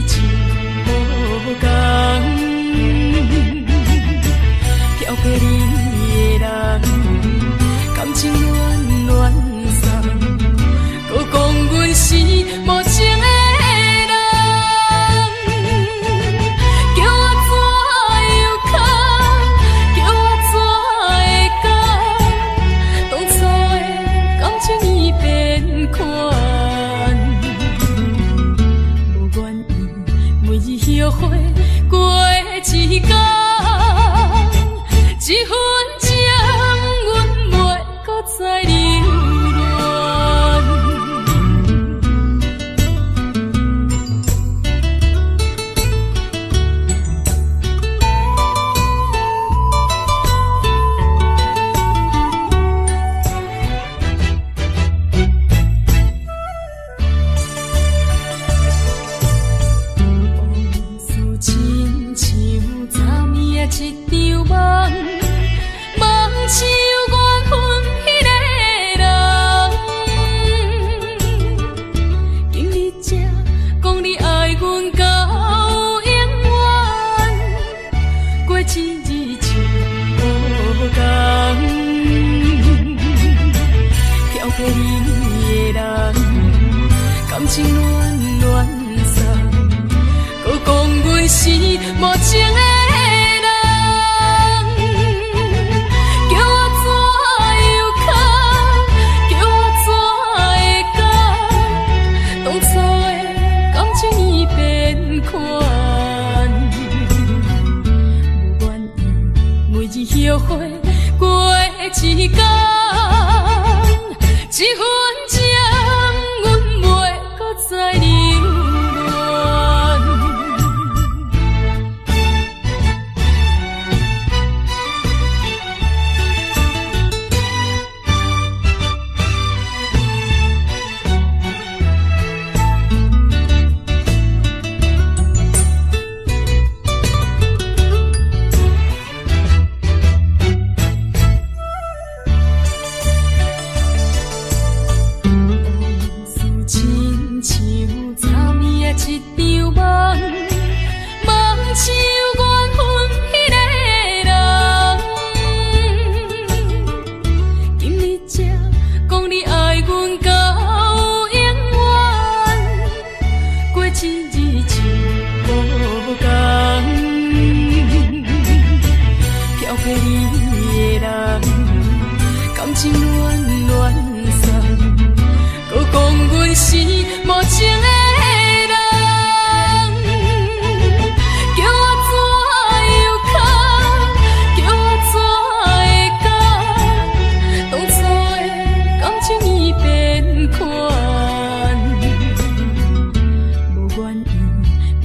情无共，漂泊你的人，感情乱乱送，搁讲阮是无情的。后悔过一天，一分情，阮袂搁再留恋。一场梦，梦像缘分迄个人，今日才讲你爱阮到永远，过一日情无共，漂泊你的人，感情乱乱送，搁讲阮是无情的。后悔过一天，一分情，阮袂搁再留恋。是无情的人，叫我怎样哭，叫我怎会讲，当初的感情已变款，无愿意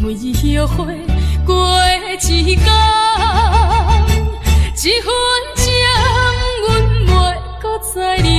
每日后悔过一天，一分情，阮袂搁再留恋。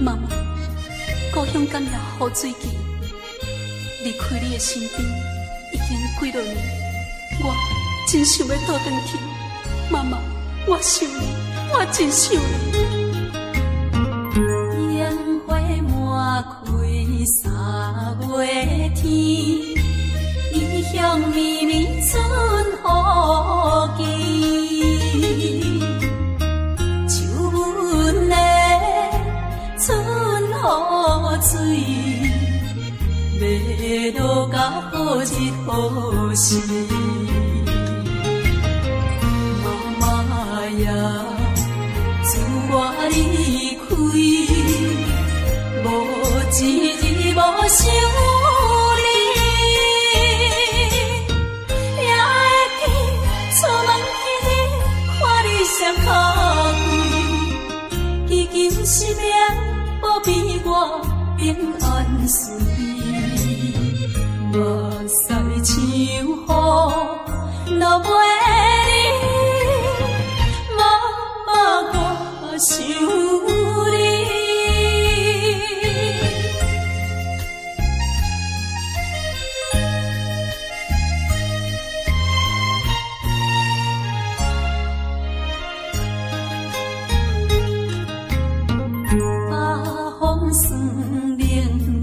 妈妈，故乡感染雨水季，离开你的身边已经几多年，我真想要倒转去。妈妈，我想你，我真想你。烟花满开三月天，异乡绵绵春雨季。秋分的春雨水，要落到好日好时。妈妈呀，自我离开，无一日无想你，也会记出门。双脚跪，祈求生命保庇我平安顺利。目屎像雨落袂离，妈妈我想你。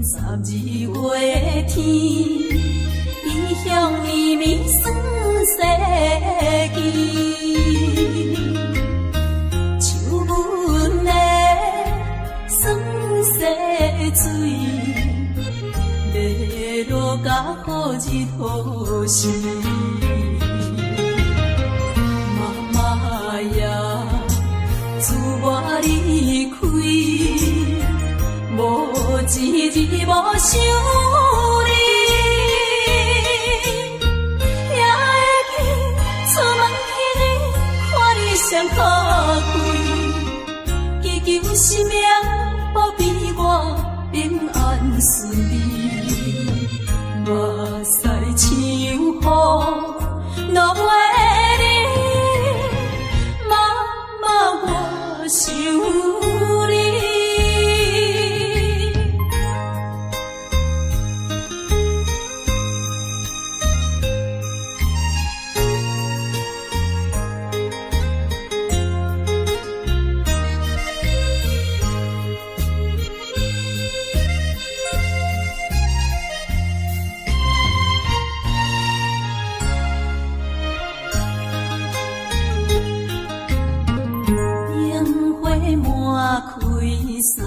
12月天，异乡绵绵酸世纪，秋分的酸世水，要落甲好日好时。妈妈呀，自我离开。无一日无想你，也会记出门迄日看你双脚跪，祈求生命保庇我平安顺利。目屎像雨落袂离，妈妈我想你。3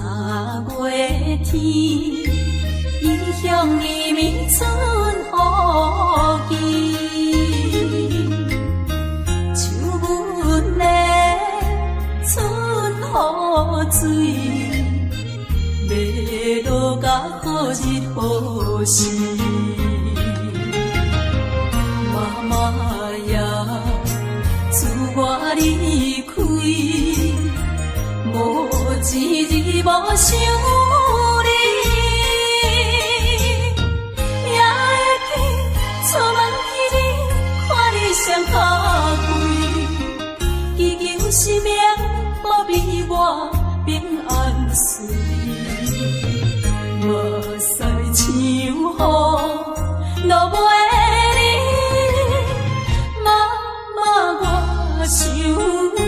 月天，异乡绵绵春雨季，秋分的春雨水，要落甲好日好时。妈妈呀，自我离开。无一日无想你，也会记出门迄日看你双脚跪，祈求生命保庇我平安顺利。目屎像雨落袂离，妈妈我想你。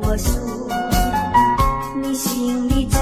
我说，你心里。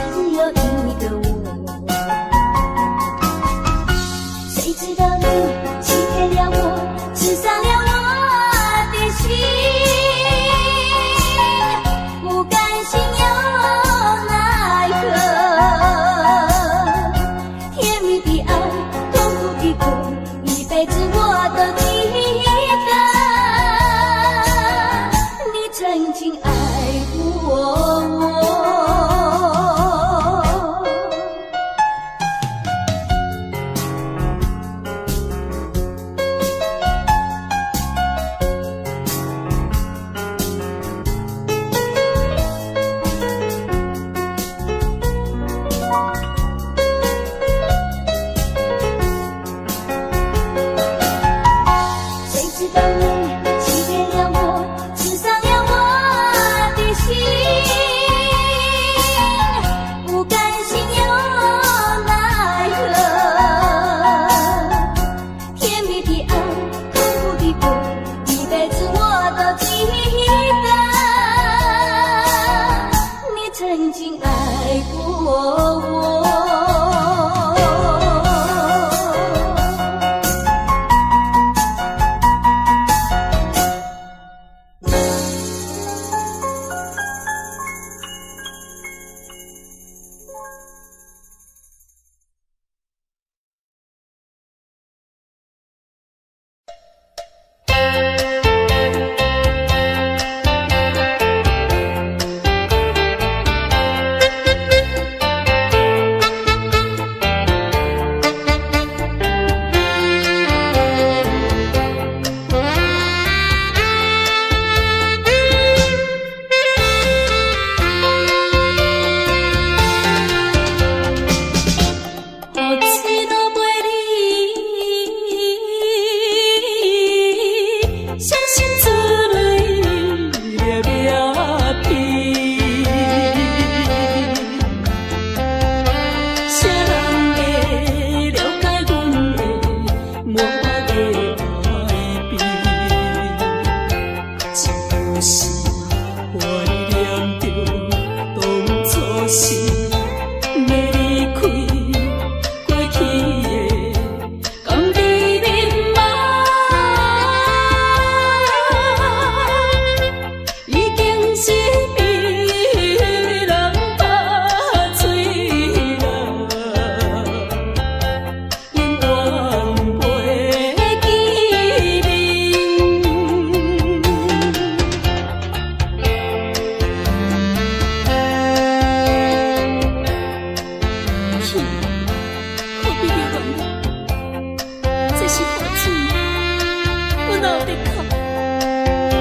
老在哭，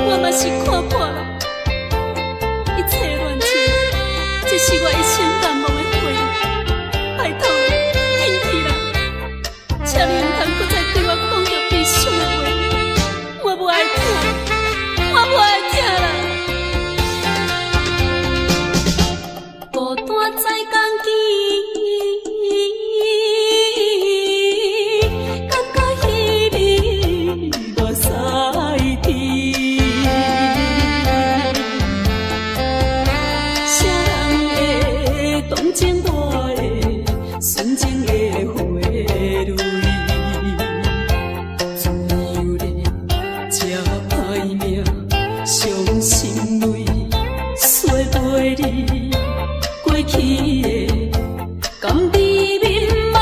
我嘛是看破了。一切乱情，这是我一生难忘的回忆。拜托你，紧去啦！请你唔通搁再对我讲着悲伤的话，我无爱听，我无爱听啦。孤单在江边，感觉稀微目屎滴。谁人会动情我的纯情的花蕊？自由的这歹命，伤心泪洗袂离。过去的甘甜蜜码，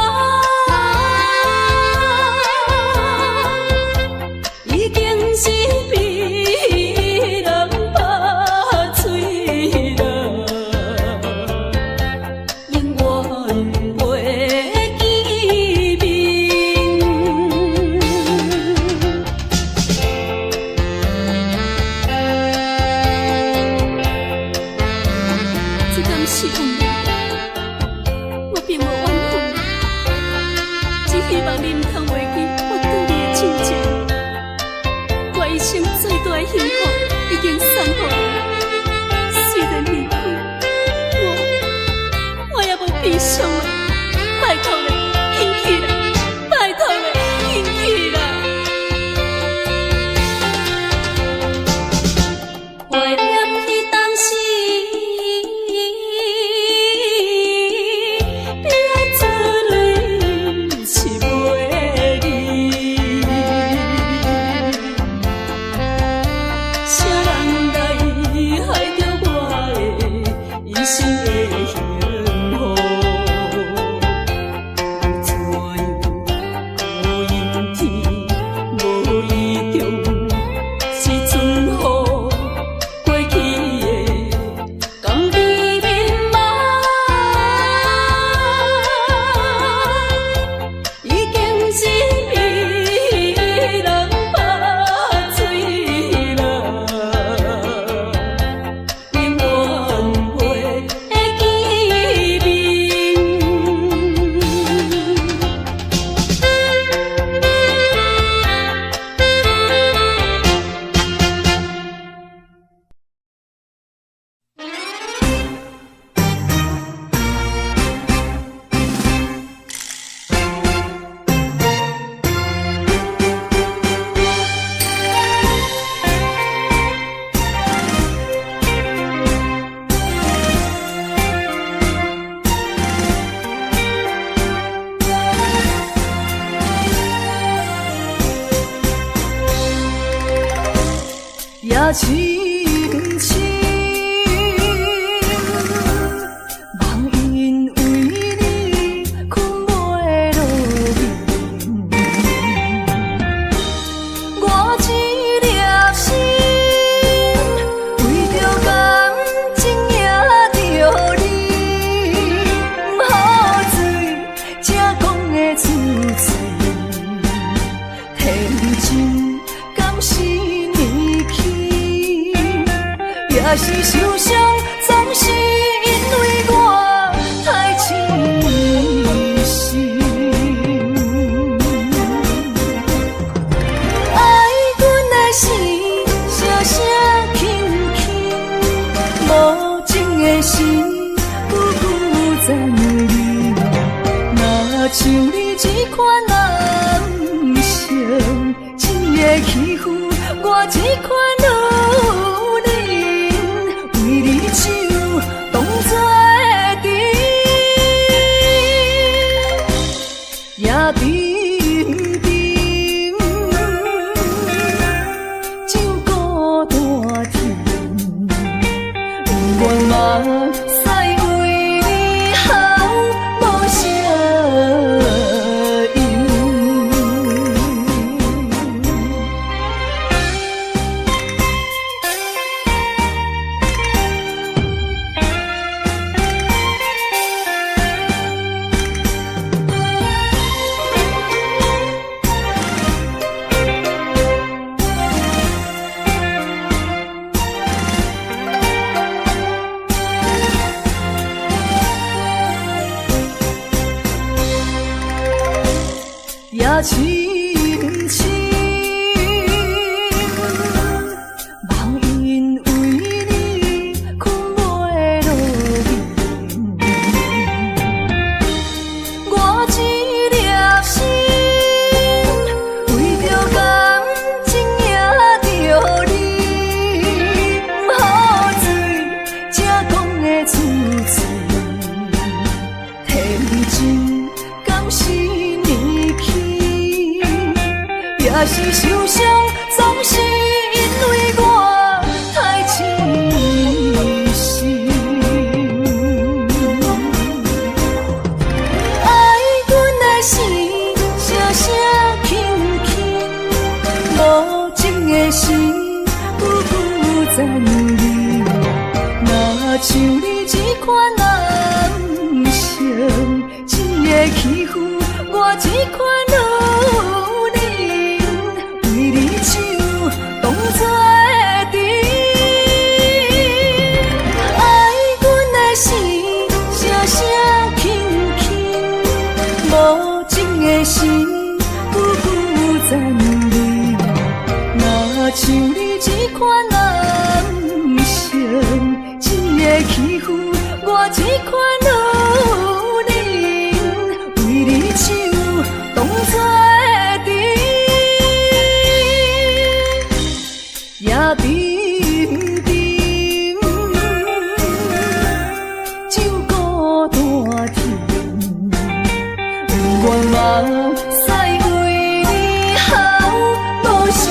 已经是被人拍碎了，永远袂记面。这敢是运命？我并无怨恨，只希望你唔通忘记我对你的真情。我一生最大的幸福已经送予你，虽然离开，我也无悲伤了。拜托你，紧去啦！拜托你，紧去啦！怀念起当时。也深深，梦因为你困袂落眠。我一粒心，为着感情也着你，好水才讲会出嘴，天真敢是你去？也是受伤，总是因为我太痴心。爱阮的心，声声轻轻，无情的心，久久残留。若像你这款男性，一个欺负我这款女人，为你手当作甜，也冰冰，酒孤单甜，愿嘛使为你好无啥因。若是受伤，总是因为我太痴心。爱阮的心，声声轻轻，无情的心，久久在你。若像你这款男性，一个欺负我这款女人，为你手当作阵。爱阮的心，声声轻轻，无情的心，久久在你。若像你这款男性，一个欺负我这款女人，为你手当作阵，也沉沉，酒孤单甜，愿望使为你好无声。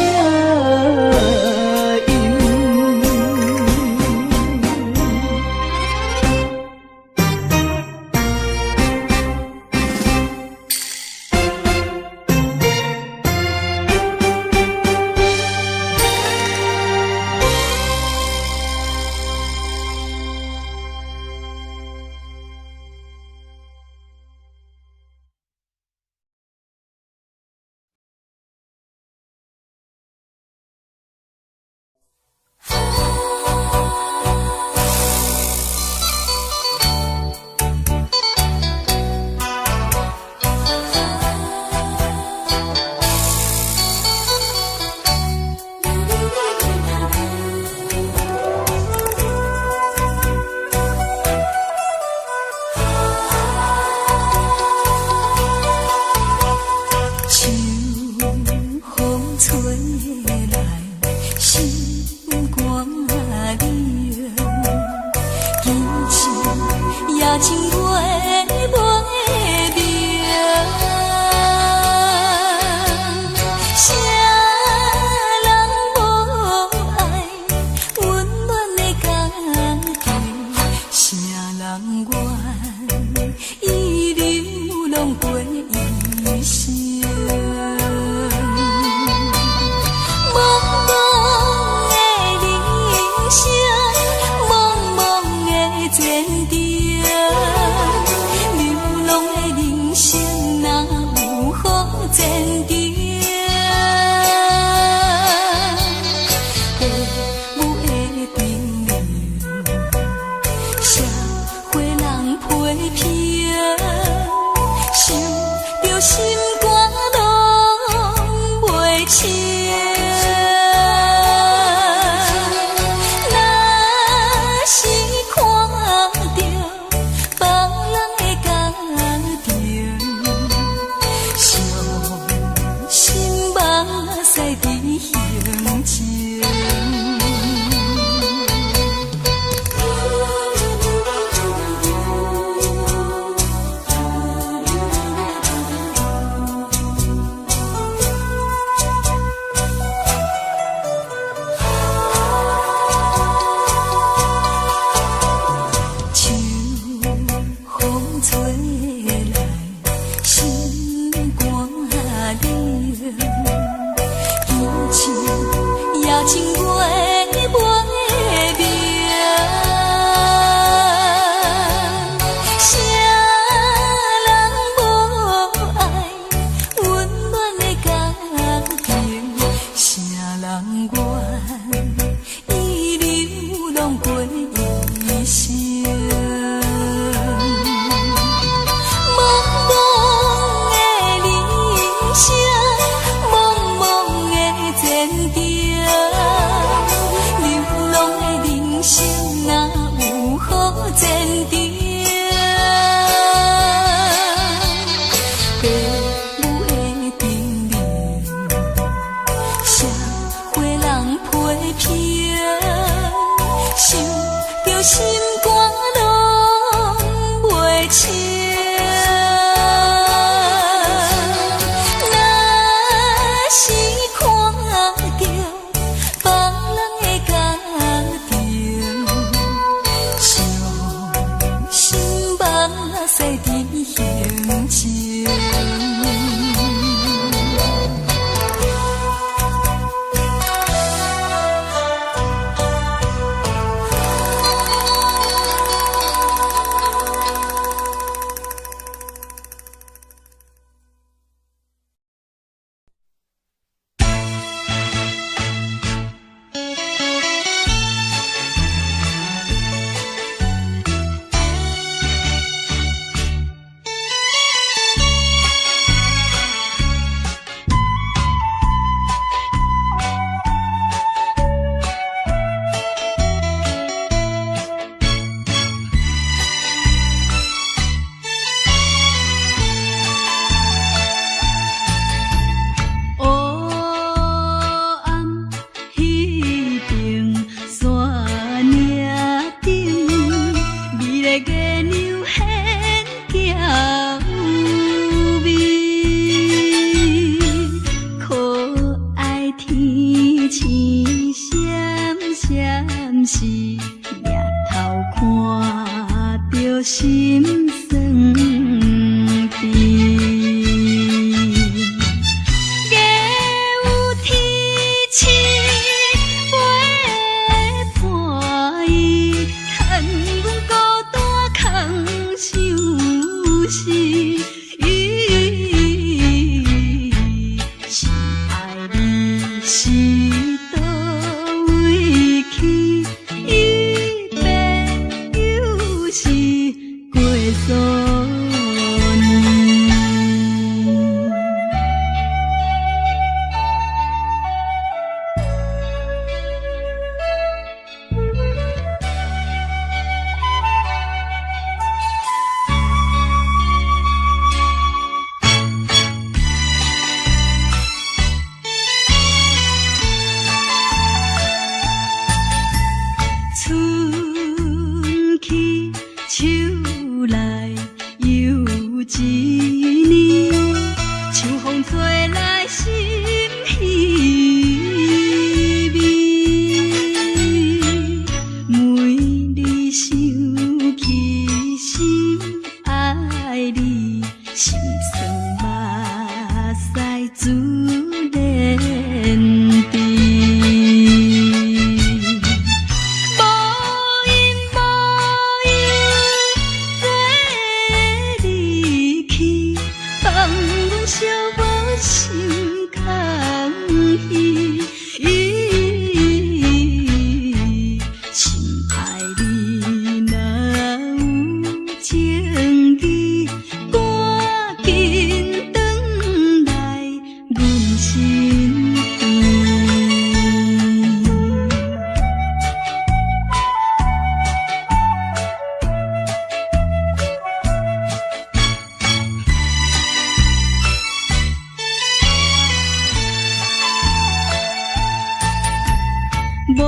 无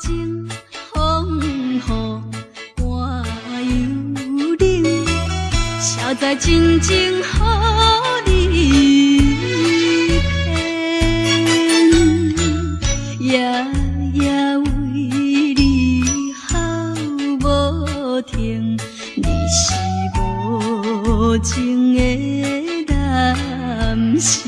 情风雨我犹冷，谁知真情予你骗，夜夜为你哭无停，你是无情的男性。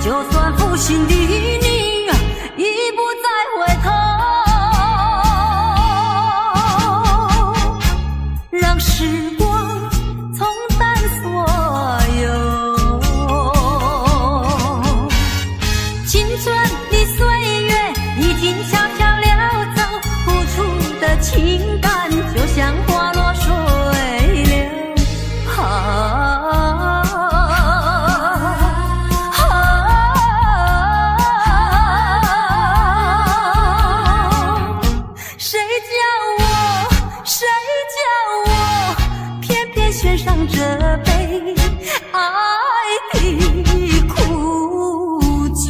就算负心的你已不再回头，让时光冲淡所有。青春的岁月已经悄悄溜走，付出的情感就像花落水流。献上这杯爱的苦酒。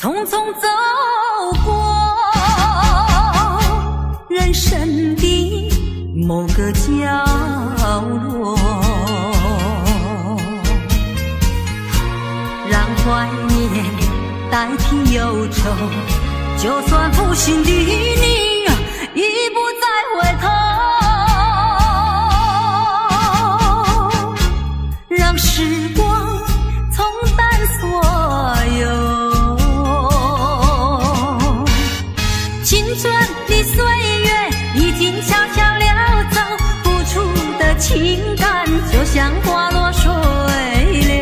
匆匆走过人生的某个角落，让怀念代替忧愁，就算负心的你已不再回头，让时光冲淡所有。青春的岁月已经悄悄溜走，付出的情感就像花落水流。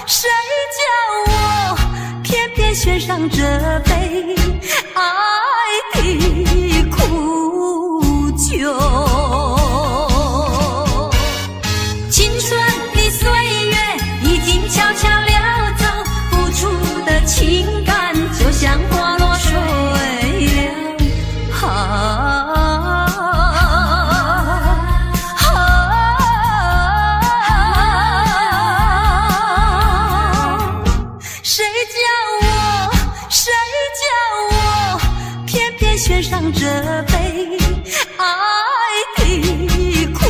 谁叫我偏偏献上这杯爱的苦酒。青春的岁月已经悄悄溜走，付出的情感就像花落水流。谁叫我偏偏献上这杯爱的苦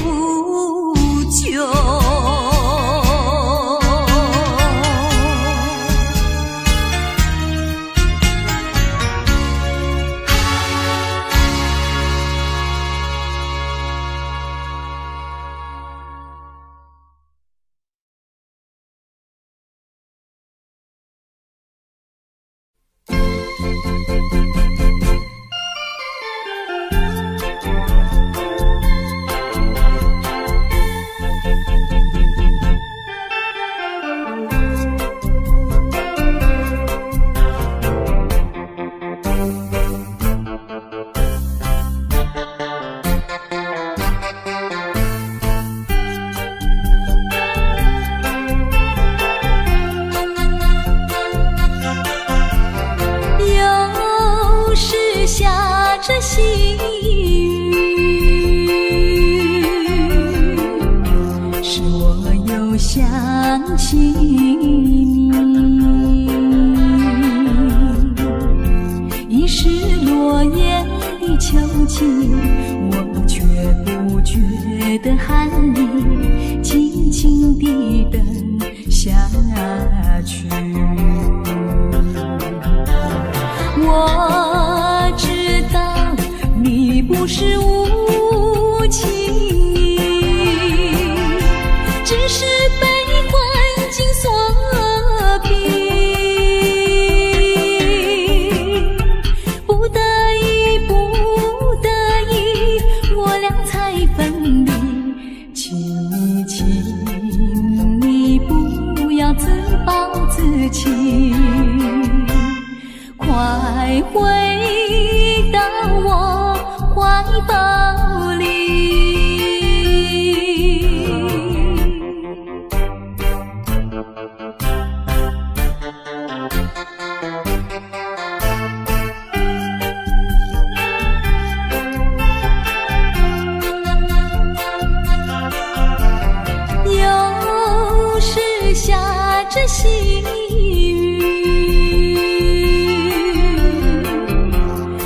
酒。下着细雨，使我又想起你。已是落叶的秋季，我却不觉得寒意，轻轻地等下去。我知道你不是无情，只是被环境所逼，不得已，不得已，我俩才分离。请你不要自暴自弃，快回到我怀抱里。又是下着细雨，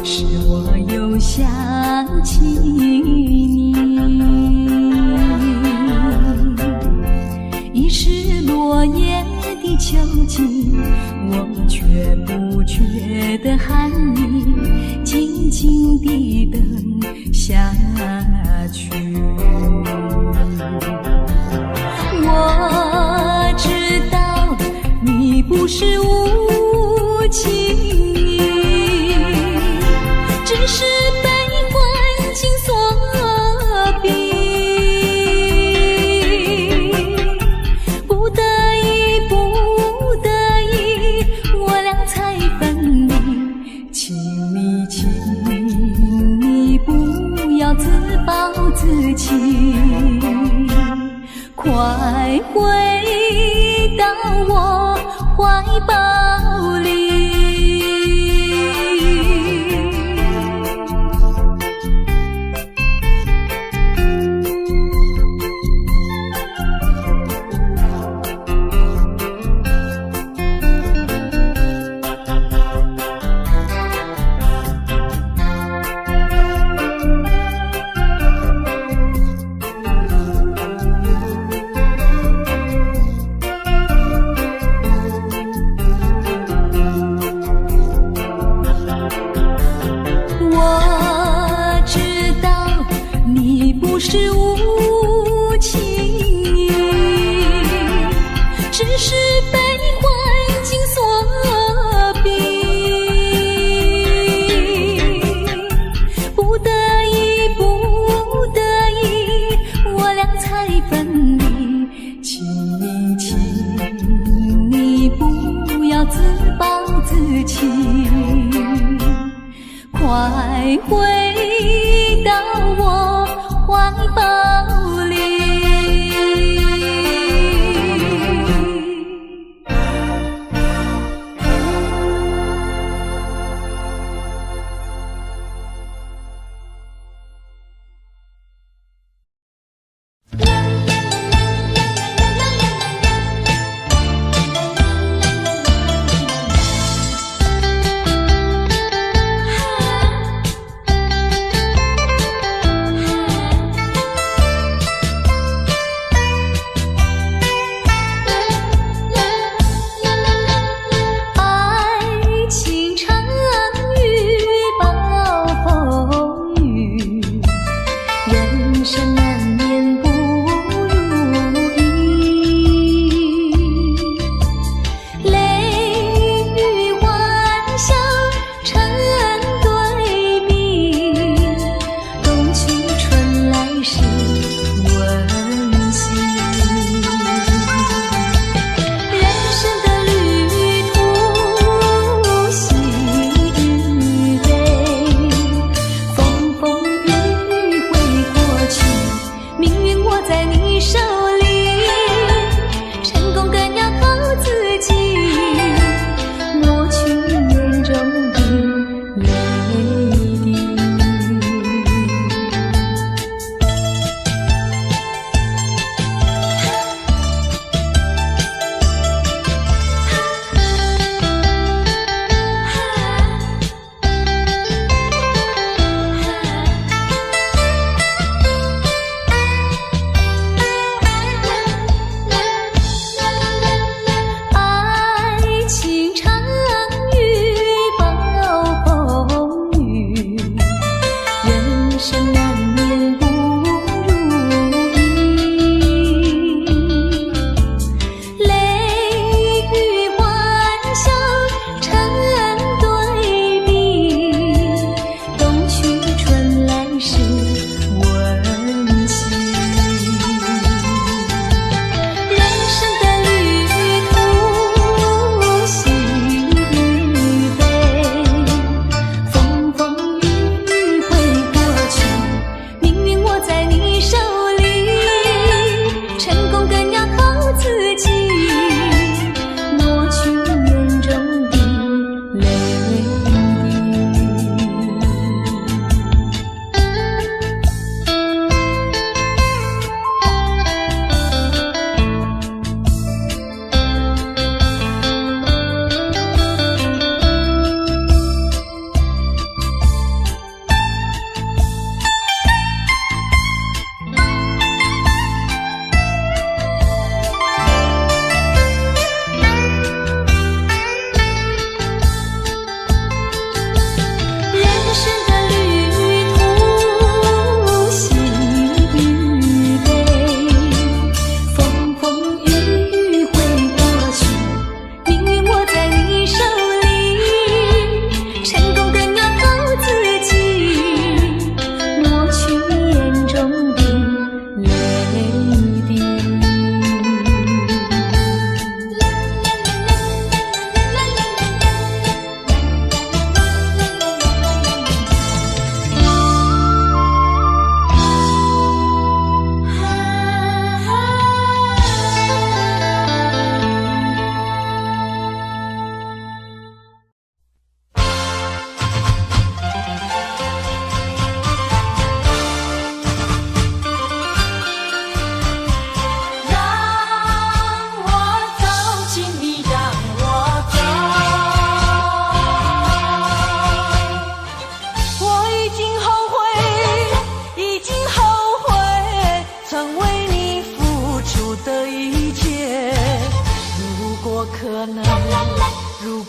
使我又想起你。已是落叶的秋季，我却不觉得寒意，静静地等下去。我知道你不是无情意，只是被环境所逼，不得已，不得已，我俩才分离。请你，请你不要自暴自弃，快回到我怀抱里。是无情意，只是被环境所逼，不得已，不得已，我俩才分离。请你，请你不要自暴自弃，快回到我怀抱里。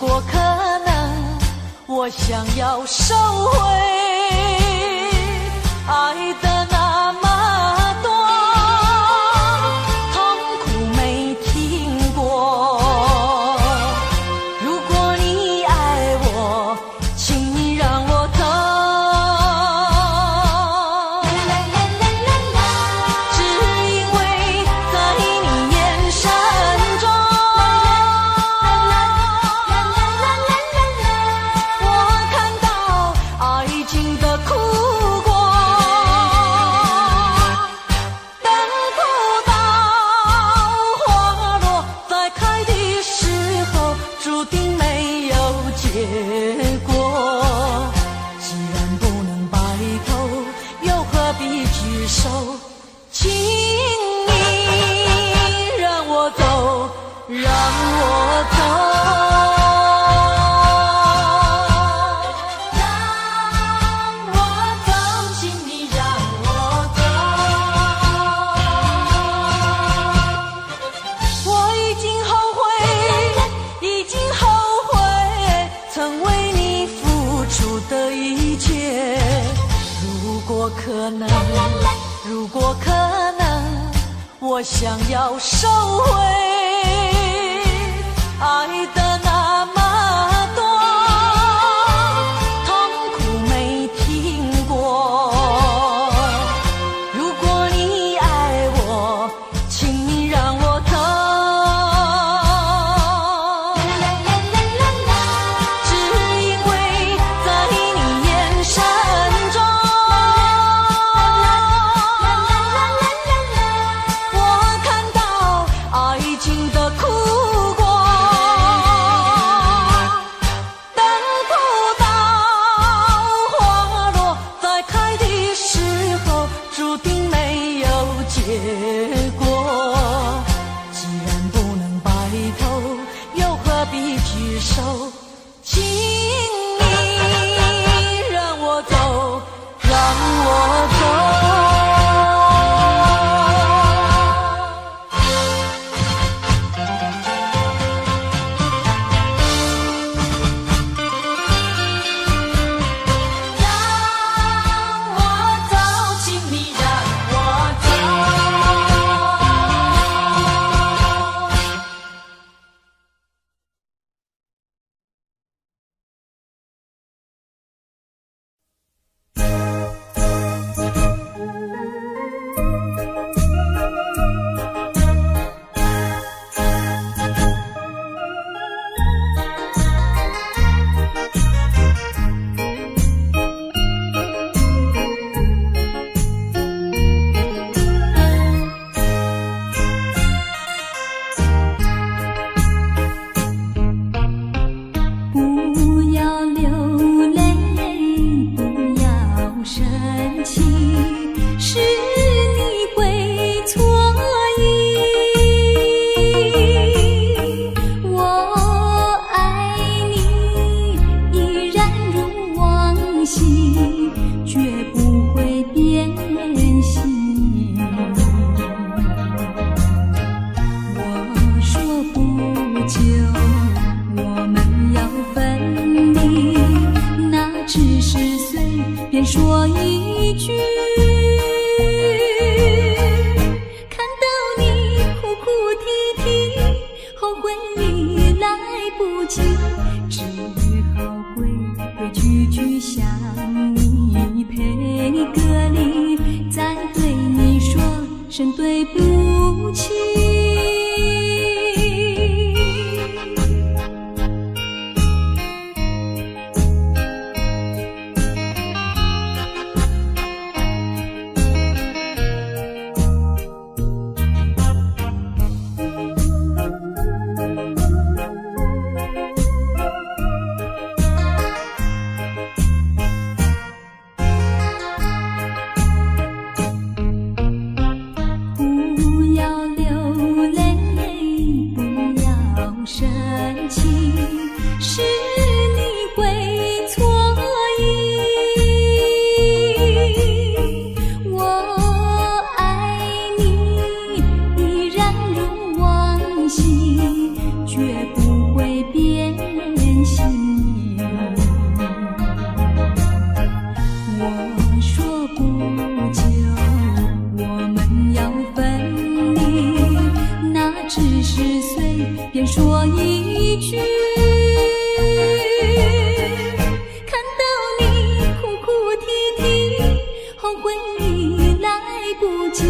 果可能，我想要收回爱的那么多，痛苦没听过。如果你爱我，请你让我走。只因为在你眼神中，我看到爱情的苦果。等不到花落再开的时候，注定没有结果。既然不能白头，又何必举手？请你让我走，让我走，让我走，请你让我走。我已经后悔，已经后悔，曾为你付出的一切。如果可能，如果可能，我想要收回爱的那么多，痛苦没听过。如果你爱我，请你让我走。只因为在你眼神中，我看到爱情的苦果。等不到花落再开的时候，注定没有结果。既然不能白头，又何必举手？请你让我走，让我走。让我走，请你让我走。不要流泪，不要生气，是你会错意。我爱你，依然如往昔，绝不会变心。我说不久我们要分离，那只是随便说一句。看到你哭哭啼啼，后悔已来不及，只好规规矩矩向你赔个礼，再对你说声对不起。不要流泪，不要生气，是你会错意。我爱你，依然如往昔，绝不会变说一句，看到你哭哭啼啼，后悔已来不及，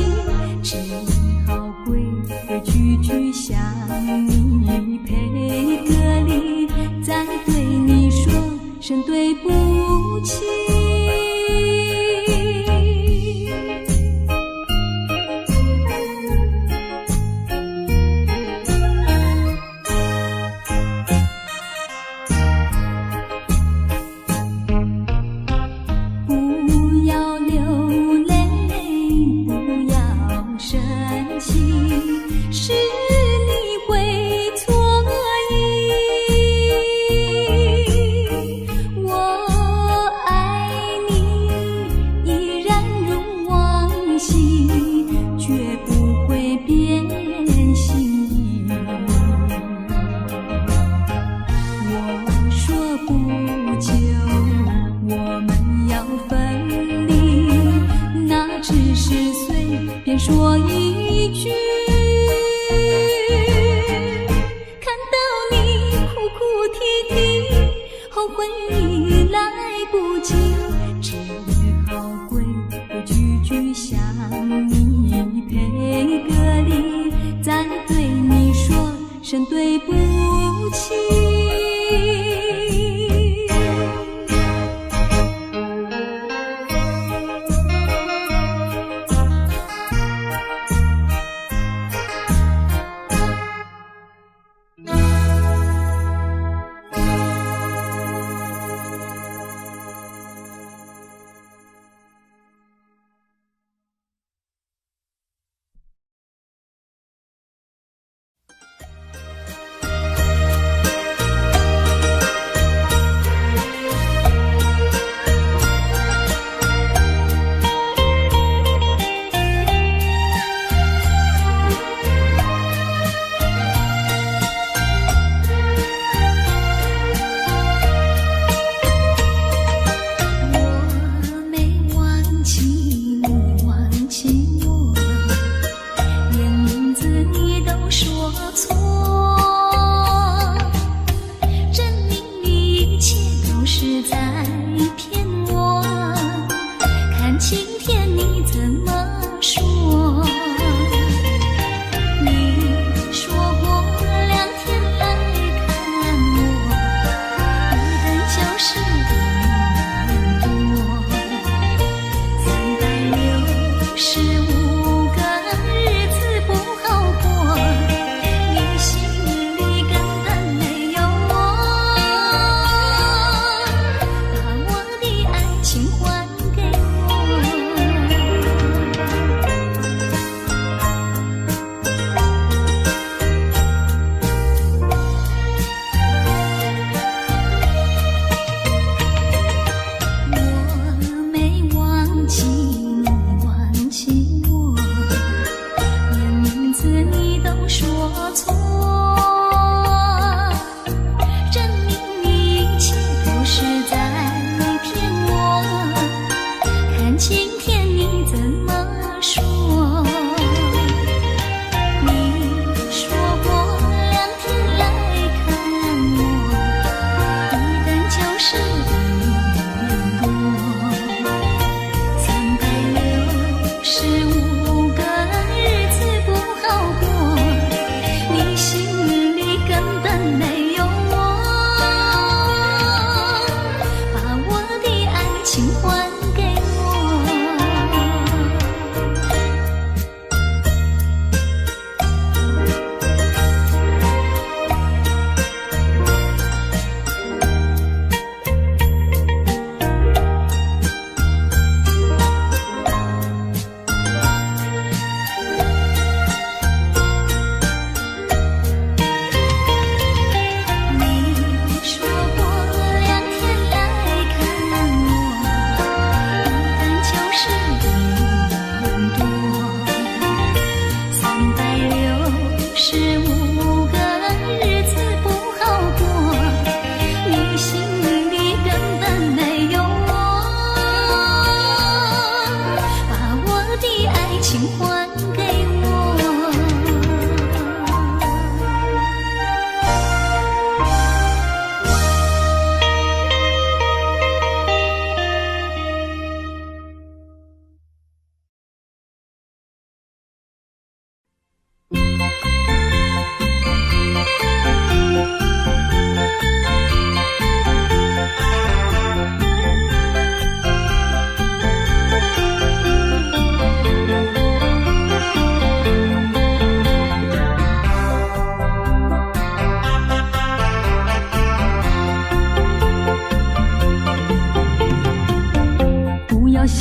只好规规矩矩向你赔个礼，再对你说声对不起。不要流泪，不要生气，是你会错意。我爱你，依然如往昔，绝不会变心意。我说不久我们要分离，那只是随便说一句，看到你哭哭啼啼，后悔已来不及，只好规规矩矩向你赔个礼，再对你说声对不起。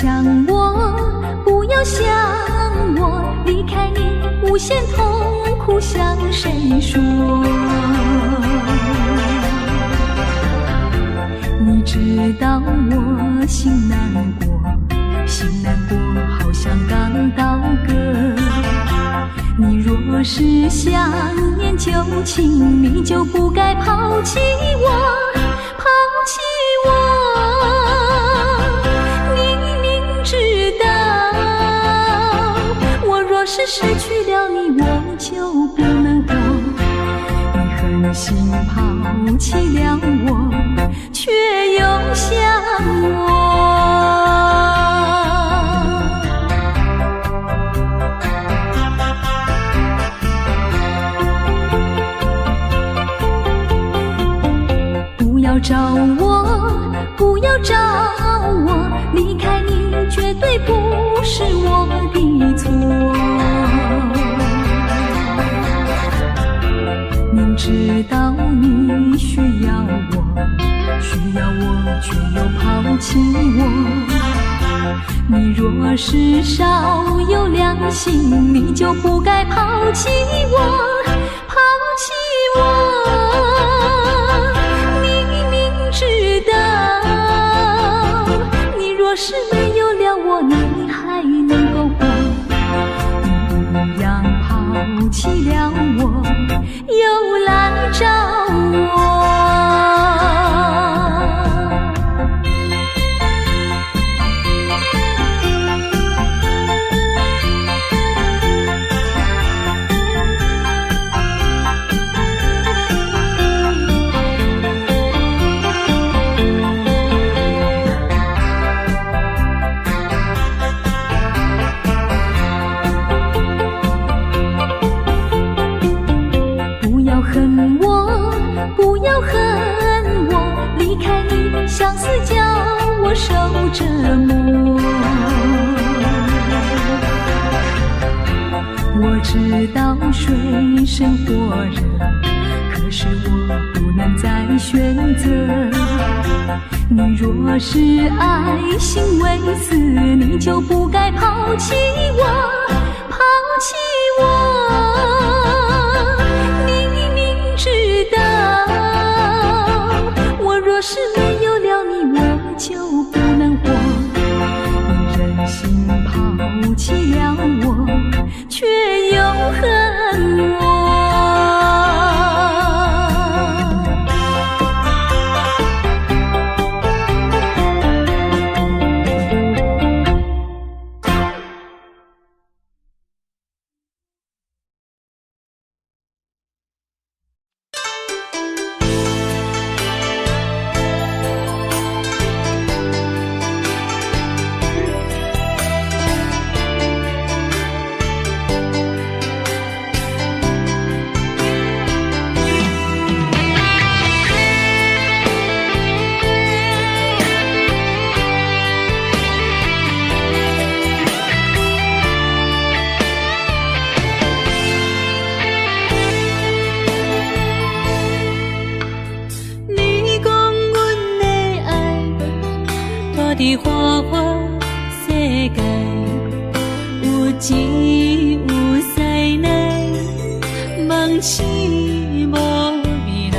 想我，不要想我，离开你无限痛苦向谁说？你知道我心难过，心难过好像刚到歌。你若是想念旧情，你就不该抛弃我，抛弃我。你明知道，我若是失去了你，我就不能活。你狠心抛弃了我，却又想我。不要找我，不要找我，离开你绝对不是我的错。明知道你需要我，却又抛弃我。你若是少有良心，你就不该抛弃我，抛弃我。知道，你若是没有了我，你还能够活。你一样抛弃了我，又来找我。相思叫我受折磨，我知道水深火热，可是我不能再选择。你若是爱心为死，你就不该抛弃我，抛弃我。你明知道，我若是没有了你，我就不能活。你忍心抛弃了我，却又恨我。伫花花世界，有钱有势来，梦醒无未来。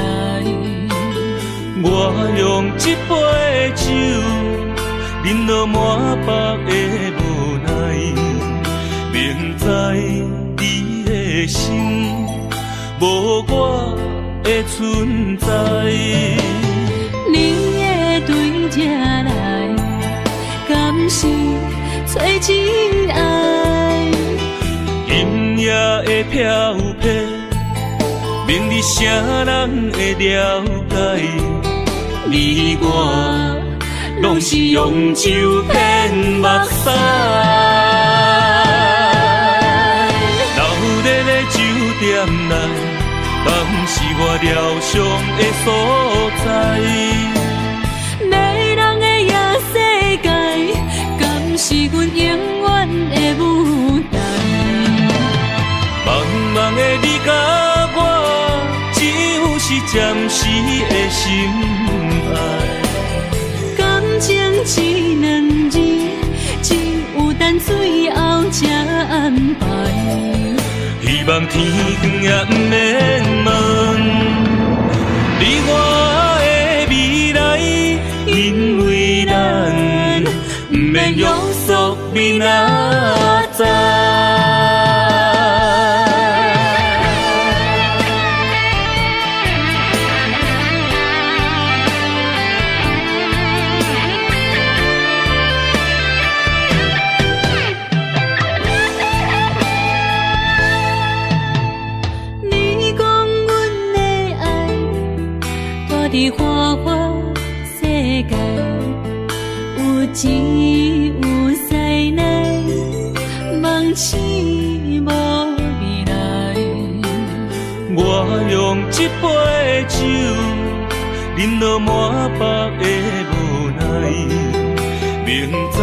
我用一杯酒，饮落满腹的无奈，明知你的心无我的存在。你的对这来，敢是找真爱？音乐的飘撇，明日谁人会了解？你我拢是用酒骗目屎，闹热的酒店内，敢是我疗伤的所在？迷人的夜世界，敢是阮永远的舞台？茫茫的你甲我，只有是暂时的心爱。感情一两字，等最后才安排。希望天光也不免问，你我的未来，因为咱不免约束明仔载。伫花花世界，有钱有势来，梦醒无未来。我用一杯酒，饮落满腹的无奈，明知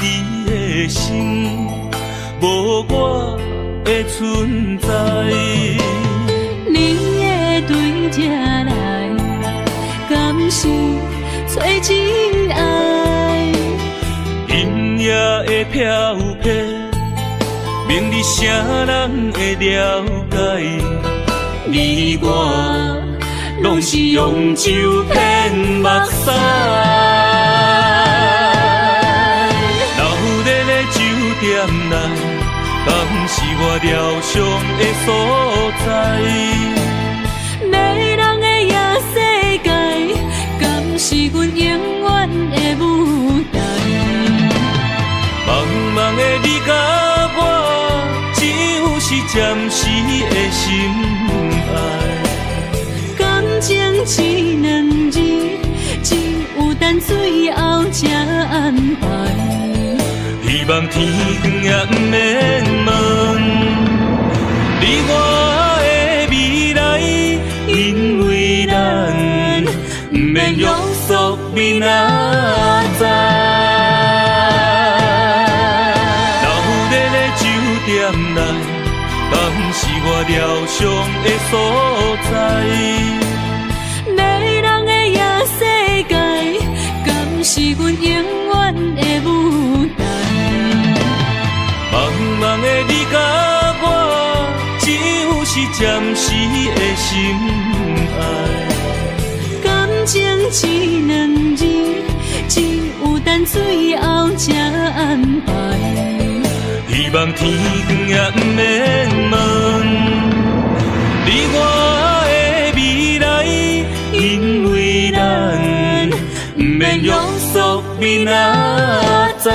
你的心无我的存在。你的对这来。敢是找真爱？音乐的飘飘，明日谁人会了解？你我拢是用酒骗目屎，留在咧酒店内，敢是我疗伤的所在？是阮永远的舞台。茫茫的你甲我，只有是暂时的心爱。感情一两字，只有等最后才安排。希望天光也不免问，你我的未来，因为咱不免约束明仔载。留在咧酒店内，敢是我疗伤的所在？迷人的夜世界，敢是阮永远的舞台？茫茫的你甲我，只有是暂时的心爱。情一两字，只有等最后才安排。希望天光也不免问，你我的未来，因为咱不免约束明仔载。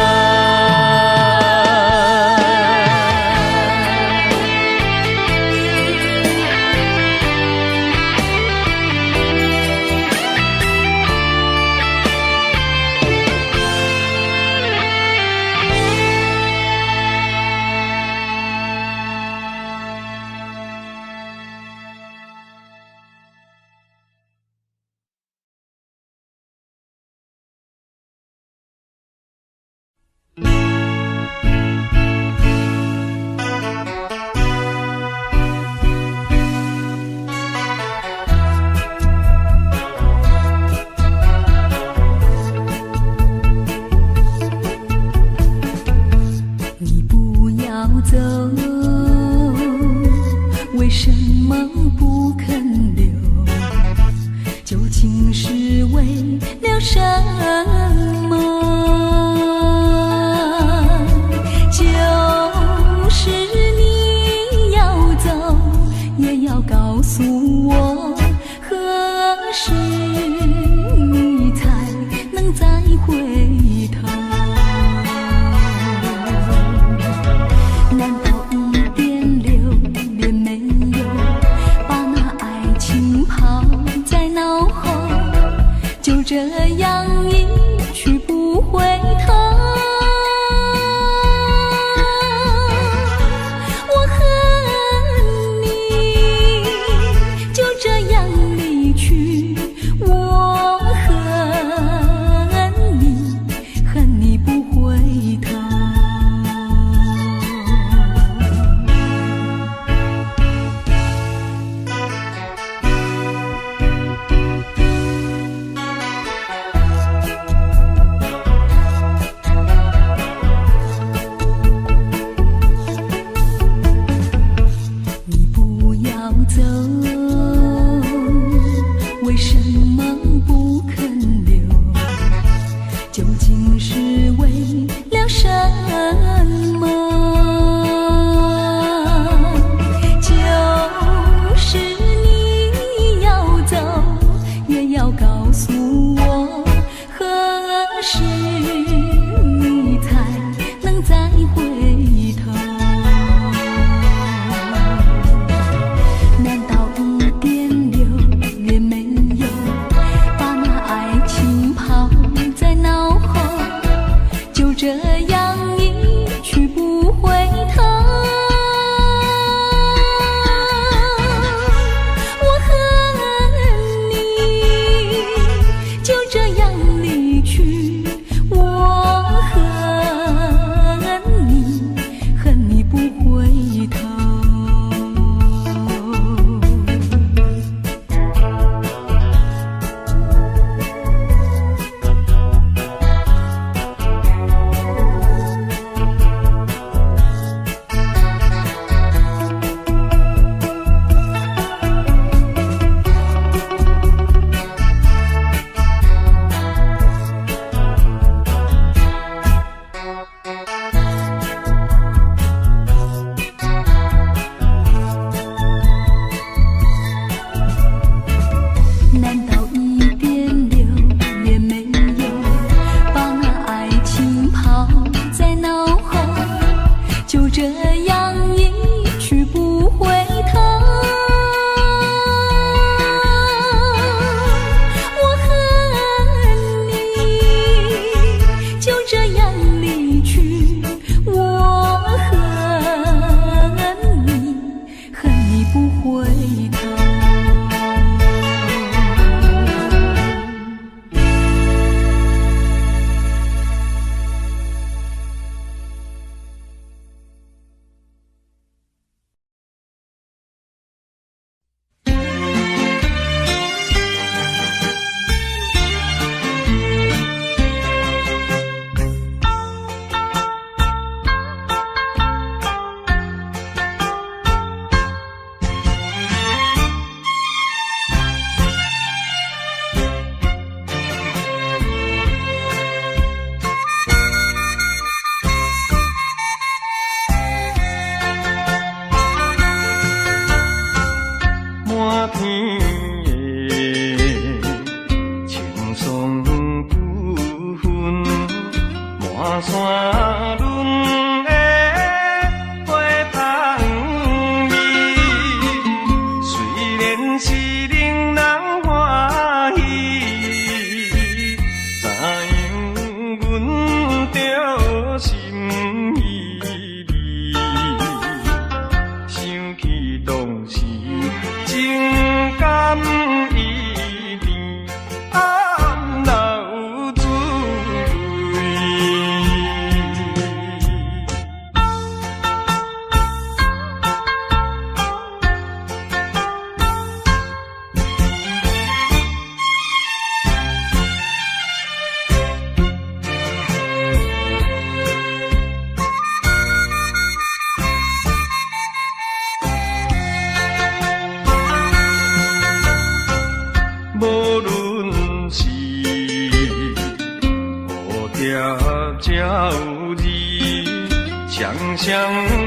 无论是，蝴蝶才有字，双双。